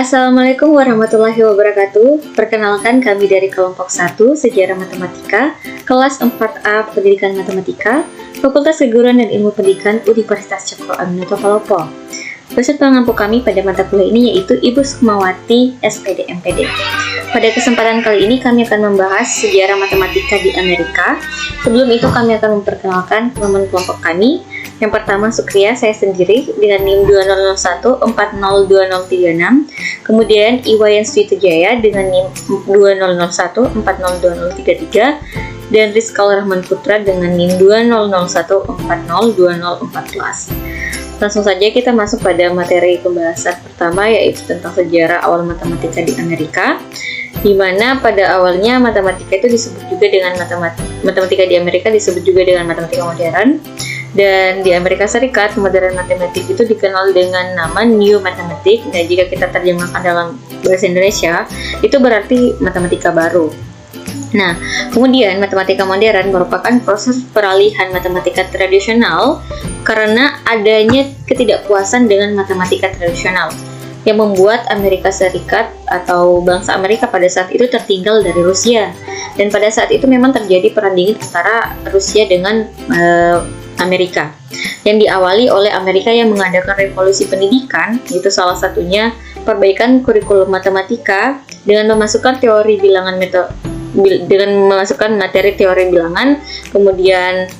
Assalamualaikum warahmatullahi wabarakatuh. Perkenalkan, kami dari kelompok 1 Sejarah Matematika, kelas 4A Pendidikan Matematika, Fakultas Keguruan dan Ilmu Pendidikan Universitas Cokro Aminoto Palopo. Peserta pengampu kami pada mata kuliah ini yaitu Ibu Sukmawati, SPD MPD. Pada kesempatan kali ini kami akan membahas sejarah matematika di Amerika. Sebelum itu kami akan memperkenalkan teman kelompok kami. Yang pertama Sukria, saya sendiri dengan NIM 2001402036. Kemudian Iwayan Switujaya dengan NIM 2001402033 dan Rizkal Rahman Putra dengan NIM 2001402014. Langsung saja kita masuk pada materi pembahasan pertama, yaitu tentang sejarah awal matematika di Amerika, di mana pada awalnya matematika itu disebut juga dengan matematika di Amerika disebut juga dengan matematika modern. Dan di Amerika Serikat, modern matematik itu dikenal dengan nama New Mathematics. Dan jika kita terjemahkan dalam bahasa Indonesia, itu berarti matematika baru. Nah, kemudian matematika modern merupakan proses peralihan matematika tradisional karena adanya ketidakpuasan dengan matematika tradisional yang membuat Amerika Serikat atau bangsa Amerika pada saat itu tertinggal dari Rusia. Dan pada saat itu memang terjadi perang dingin antara Rusia dengan Amerika yang diawali oleh Amerika yang mengadakan revolusi pendidikan, yaitu salah satunya perbaikan kurikulum matematika dengan memasukkan teori bilangan materi teori bilangan, kemudian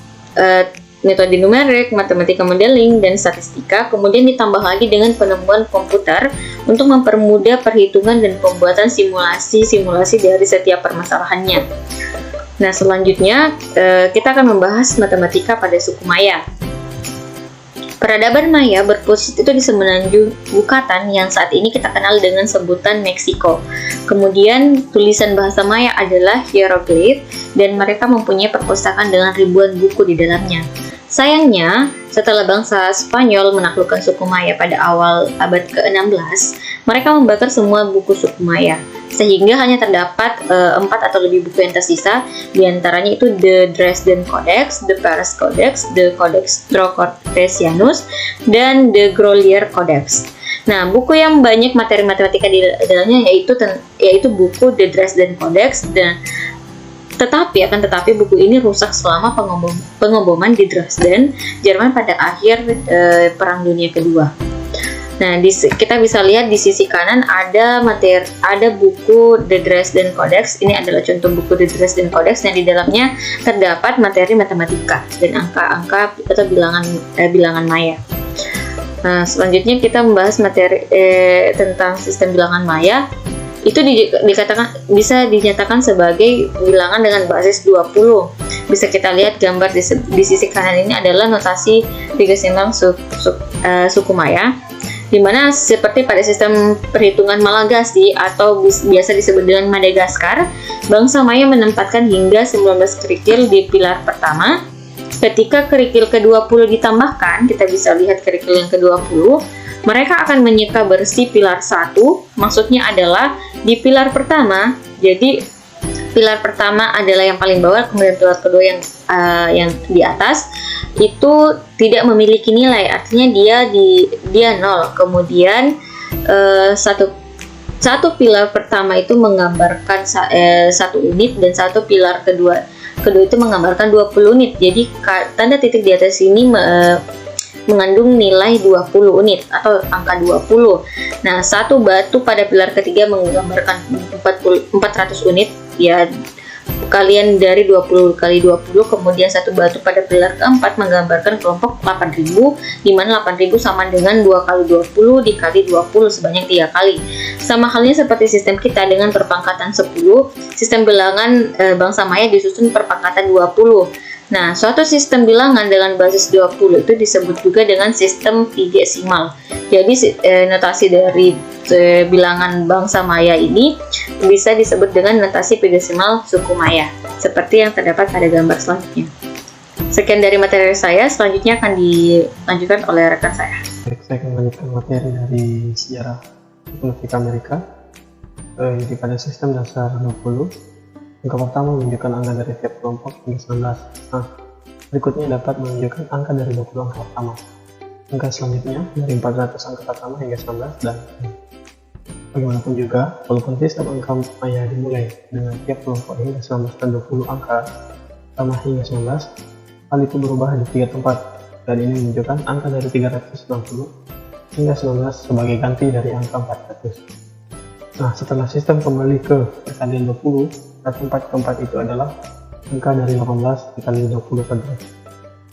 metode numerik, matematika modeling, dan statistika, kemudian ditambah lagi dengan penemuan komputer untuk mempermudah perhitungan dan pembuatan simulasi dari setiap permasalahannya. Nah, selanjutnya kita akan membahas matematika pada suku Maya. Peradaban Maya berpusat itu di semenanjung Yucatan yang saat ini kita kenal dengan sebutan Meksiko. Kemudian tulisan bahasa Maya adalah hieroglif dan mereka mempunyai perpustakaan dengan ribuan buku di dalamnya. Sayangnya, setelah bangsa Spanyol menaklukkan suku Maya pada awal abad ke-16, mereka membakar semua buku suku Maya, sehingga hanya terdapat 4 atau lebih buku yang tersisa, diantaranya itu The Dresden Codex, The Paris Codex, The Codex Trochortesianus, dan The Grolier Codex. Nah, buku yang banyak materi matematika di dalamnya yaitu buku The Dresden Codex, dan tetapi buku ini rusak selama pengeboman di Dresden, Jerman pada akhir Perang Dunia Kedua. Nah, kita bisa lihat di sisi kanan ada buku The Dresden Codex. Ini adalah contoh buku The Dresden Codex yang di dalamnya terdapat materi matematika dan angka-angka atau bilangan Maya. Nah, selanjutnya kita membahas materi tentang sistem bilangan Maya. Itu bisa dinyatakan sebagai bilangan dengan basis 20. Bisa kita lihat gambar di sisi kanan ini adalah notasi desimal suku Maya, di mana seperti pada sistem perhitungan Malagasy atau biasa disebut dengan Madagaskar, bangsa Maya menempatkan hingga 19 kerikil di pilar pertama. Ketika kerikil ke-20 ditambahkan, kita bisa lihat kerikil yang ke-20, mereka akan menyeka bersih pilar 1, maksudnya adalah di pilar pertama, jadi pilar pertama adalah yang paling bawah, kemudian pilar kedua yang di atas itu tidak memiliki nilai, artinya dia 0. Kemudian satu pilar pertama itu menggambarkan 1 unit dan satu pilar kedua itu menggambarkan 20 unit. Jadi tanda titik di atas ini mengandung nilai 20 unit atau angka 20. Nah, satu batu pada pilar ketiga menggambarkan 400 unit, ya kalian dari 20 kali 20, kemudian satu batu pada pilar keempat menggambarkan kelompok 8000, di mana 8000 sama dengan 2 kali 20 dikali 20 sebanyak 3 kali. Sama halnya seperti sistem kita dengan perpangkatan 10, sistem bilangan bangsa Maya disusun perpangkatan 20. Nah, suatu sistem bilangan dengan basis 20 itu disebut juga dengan sistem pidesimal. Jadi notasi dari bilangan bangsa Maya ini bisa disebut dengan notasi pidesimal suku Maya, seperti yang terdapat pada gambar selanjutnya. Sekian dari materi saya, selanjutnya akan dilanjutkan oleh rekan saya. Saya akan melanjutkan materi dari sejarah matematika Amerika. Jadi pada sistem dasar 20, angka pertama menunjukkan angka dari setiap kelompok hingga 19. Nah, berikutnya dapat menunjukkan angka dari 20 angka pertama. Angka selanjutnya dari 400 angka pertama hingga 19 dan Bagaimanapun juga, walaupun sistem angka maya dimulai dengan tiap kelompok hingga 19 dan 20 angka sama hingga 19, hal itu berubah di 3 tempat, dan ini menunjukkan angka dari 360 hingga 19 sebagai ganti dari angka 400. Nah, setelah sistem kembali ke perkalian 20, tempat keempat itu adalah angka dari 18 dikali 20 kuadrat.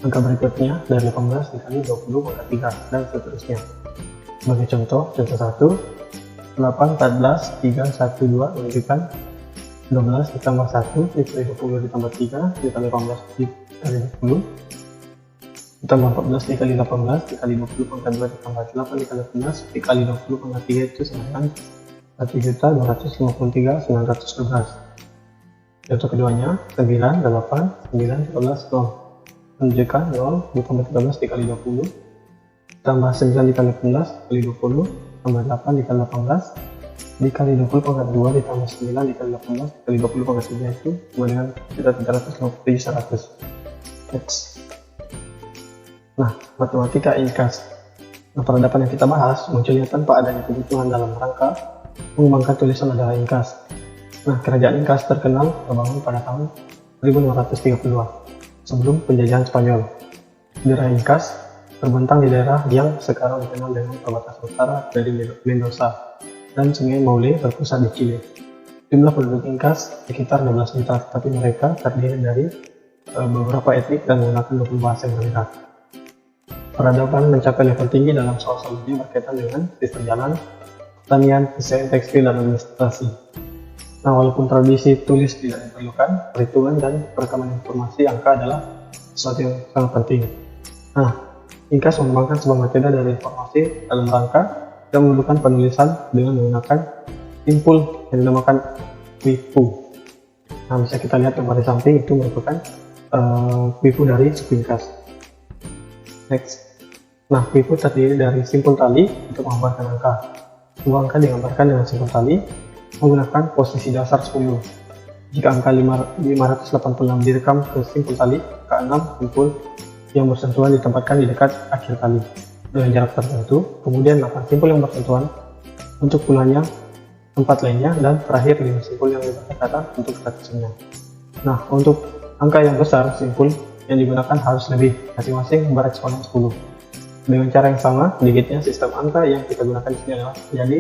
Angka berikutnya dari 18 dikali 20 pangkat 3, dan seterusnya. Sebagai contoh 1, 8, 14, 3, 1, 2 menunjukkan 12 ditambah 1 dikali 20 ditambah 3 dikali 18 dikali 20 ditambah 14 dikali 18 dikali 20 pangkat 2 ditambah 8 dikali 18 dikali 20 pangkat 3 itu sama dengan 1.253.912. Contoh keduanya 9, 8, 9, 13, 0 menunjukkan 0 ditambah 13 dikali 20 tambah 9 dikali 18 dikali 20 tambah 8 dikali 18 dikali 20 pangkat 2 ditambah 9 dikali 18 dikali 20 pangkat 3 itu sama dengan 357.100. Next. Nah, matematika INCAS. Nah, peradaban yang kita bahas munculnya tanpa adanya kebutuhan dalam rangka mengembangkan tulisan adalah INCAS. Nah, kerajaan INCAS terkenal terbangun pada tahun 1532 sebelum penjajahan Spanyol. Daerah INCAS terbentang di daerah yang sekarang dikenal dengan perbatasan utara dari Mendoza dan Sungai Maule berpusat di Chile. Jumlah penduduk INCAS sekitar 12 juta, tapi mereka terdiri dari beberapa etnik dan menggunakan 20 bahasa yang berbeda. Peradaban mencapai level tinggi dalam salah satunya berkaitan dengan sistem jalan, pertanian, desain, tekstil, dan administrasi. Nah, walaupun tradisi tulis tidak diperlukan, perhitungan dan perekaman informasi angka adalah sesuatu yang sangat penting. Nah, INCAS mengembangkan sebuah metode dari informasi dalam rangka yang memerlukan penulisan dengan menggunakan simpul yang dinamakan quipu. Nah, bisa kita lihat gambar di samping itu merupakan quipu dari suku INCAS. Next. Nah, quipu terdiri dari simpul tali untuk menggambarkan angka. Sebuah angka digambarkan dengan simpul tali menggunakan posisi dasar 10. Jika angka 586 direkam ke simpul tali, angka 6 simpul yang bersentuhan ditempatkan di dekat akhir tali dengan jarak tertentu, kemudian 8 simpul yang bersentuhan untuk pulangnya tempat lainnya, dan terakhir 5 simpul yang berdekatan untuk statusnya. Nah, untuk angka yang besar, simpul yang digunakan harus lebih, masing-masing bereksponen 10. Dengan cara yang sama, digitnya sistem angka yang kita gunakan di sini adalah menjadi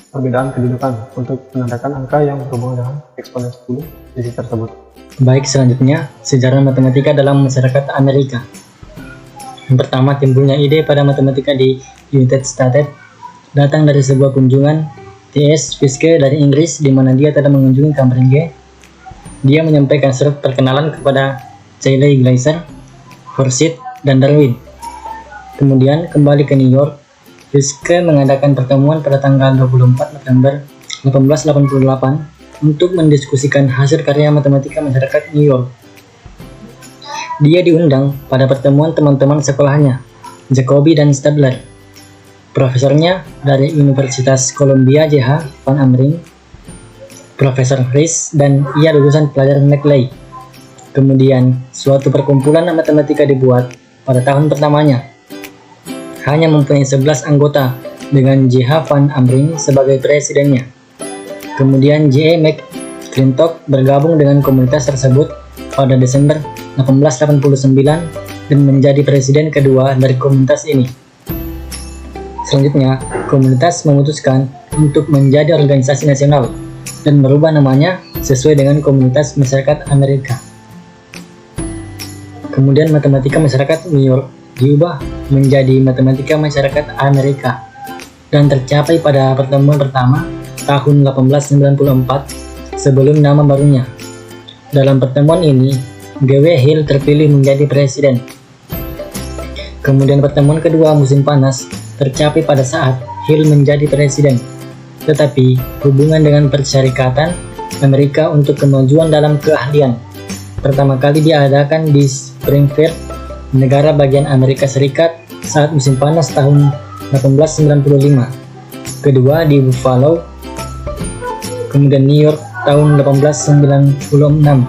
perbedaan kedudukan untuk menandakan angka yang berhubungan dengan eksponen 10 di sisi tersebut. Baik, selanjutnya sejarah matematika dalam masyarakat Amerika. Yang pertama, timbulnya ide pada matematika di United States datang dari sebuah kunjungan T.S. Fiske dari Inggris, di mana dia telah mengunjungi Cambridge. Dia menyampaikan surat perkenalan kepada Cayley Glaser, Forsyth, dan Darwin. Kemudian kembali ke New York, Fiske mengadakan pertemuan pada tanggal 24 November 1888 untuk mendiskusikan hasil karya matematika masyarakat New York. Dia diundang pada pertemuan teman-teman sekolahnya, Jacobi dan Stadler. Profesornya dari Universitas Columbia J.H. Van Amring, Profesor Rice, dan ia lulusan pelajaran Maclay. Kemudian, suatu perkumpulan matematika dibuat pada tahun pertamanya. Hanya mempunyai 11 anggota dengan J.H. Van Amring sebagai presidennya. Kemudian J.E. McClintock bergabung dengan komunitas tersebut pada Desember 1889 dan menjadi presiden kedua dari komunitas ini. Selanjutnya, komunitas memutuskan untuk menjadi organisasi nasional dan merubah namanya sesuai dengan Komunitas Masyarakat Amerika. Kemudian matematika masyarakat New York diubah menjadi matematika masyarakat Amerika dan tercapai pada pertemuan pertama tahun 1894 sebelum nama barunya. Dalam pertemuan ini, G.W. Hill terpilih menjadi presiden. Kemudian pertemuan kedua musim panas tercapai pada saat Hill menjadi presiden. Tetapi hubungan dengan Persyarikatan Amerika untuk kemajuan dalam keahlian pertama kali diadakan di Springfield, negara bagian Amerika Serikat saat musim panas tahun 1895. Kedua di Buffalo, kemudian New York tahun 1896.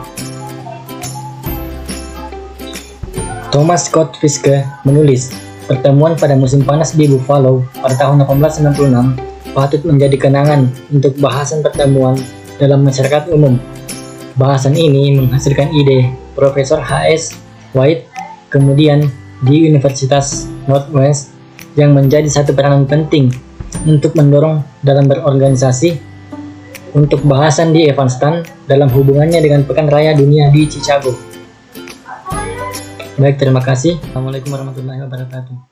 Thomas Scott Fiske menulis, pertemuan pada musim panas di Buffalo pada tahun 1896 patut menjadi kenangan untuk bahasan pertemuan dalam masyarakat umum. Bahasan ini menghasilkan ide Profesor H.S. White kemudian di Universitas Northwest yang menjadi satu peranan penting untuk mendorong dalam berorganisasi untuk bahasan di Evanston dalam hubungannya dengan Pekan Raya Dunia di Chicago. Baik, terima kasih. Assalamualaikum warahmatullahi wabarakatuh.